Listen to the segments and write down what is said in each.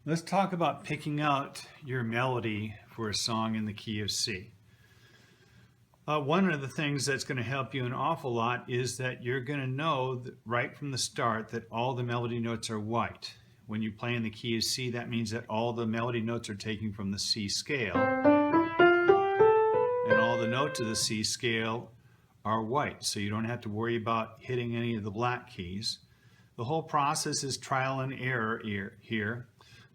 Let's talk about picking out your melody for a song in the key of C. One of the things that's going to help you an awful lot is that you're going to know that right from the start that all the melody notes are white. When you play in the key of C, that means that all the melody notes are taken from the C scale, and all the notes of the C scale are white, so you don't have to worry about hitting any of the black keys. The whole process is trial and error here.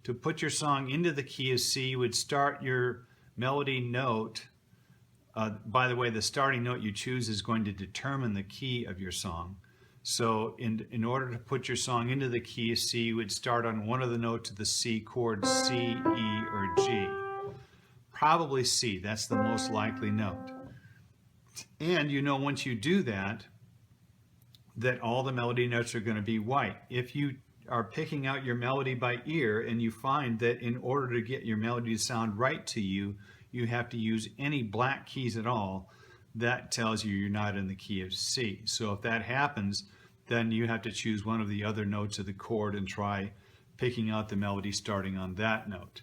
To put your song into the key of C, you would start your melody note. By the way, the starting note you choose is going to determine the key of your song. So in order to put your song into the key of C, you would start on one of the notes of the C chord, C, E, or G. Probably C, that's the most likely note. And you know once you do that all the melody notes are going to be white. If you are picking out your melody by ear and you find that in order to get your melody to sound right to you, you have to use any black keys at all, that tells you you're not in the key of C. So if that happens, then you have to choose one of the other notes of the chord and try picking out the melody starting on that note.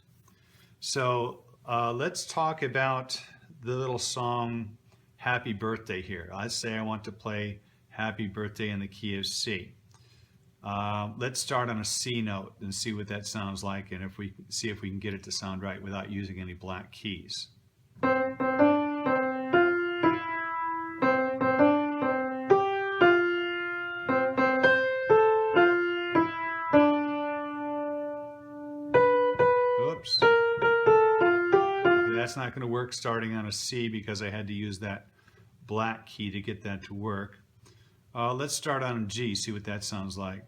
So let's talk about the little song Happy Birthday here. Let's say I want to play Happy Birthday in the key of C. Let's start on a C note and see what that sounds like, and see if we can get it to sound right without using any black keys. Oops. Okay, that's not going to work starting on a C because I had to use that black key to get that to work. Let's start on a G, see what that sounds like.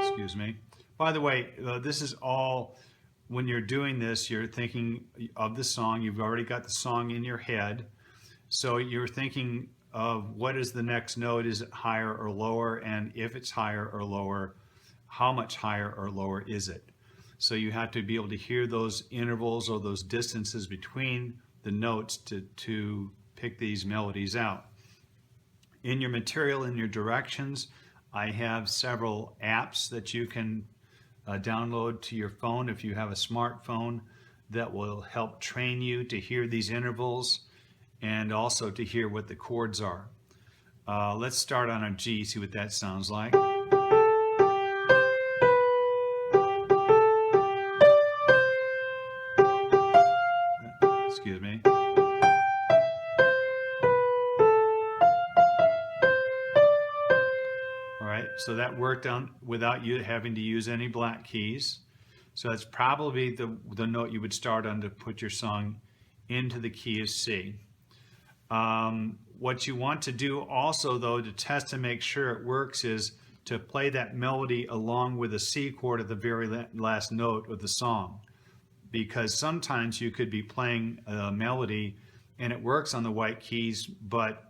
Excuse me. By the way, this is all, when you're doing this, you're thinking of the song. You've already got the song in your head. So you're thinking of what is the next note, is it higher or lower? And if it's higher or lower, how much higher or lower is it? So you have to be able to hear those intervals or those distances between the notes to pick these melodies out. In your material, in your directions, I have several apps that you can download to your phone if you have a smartphone that will help train you to hear these intervals and also to hear what the chords are. Let's start on a G, see what that sounds like. Excuse me. So that worked on without you having to use any black keys. So that's probably the note you would start on to put your song into the key of C. What you want to do also, though, to test and make sure it works is to play that melody along with a C chord at the very last note of the song. Because sometimes you could be playing a melody and it works on the white keys, but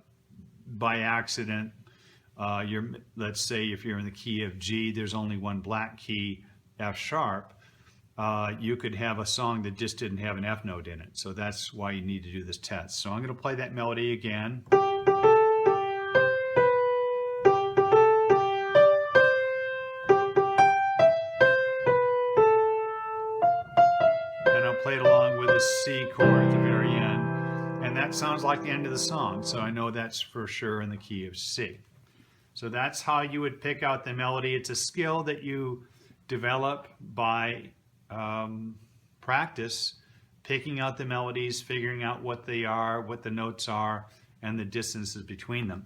by accident, let's say if you're in the key of G, there's only one black key, F sharp, you could have a song that just didn't have an F note in it. So that's why you need to do this test. So I'm going to play that melody again. And I'll play it along with a C chord at the very end. And that sounds like the end of the song. So I know that's for sure in the key of C. So that's how you would pick out the melody. It's a skill that you develop by practice, picking out the melodies, figuring out what they are, what the notes are, and the distances between them.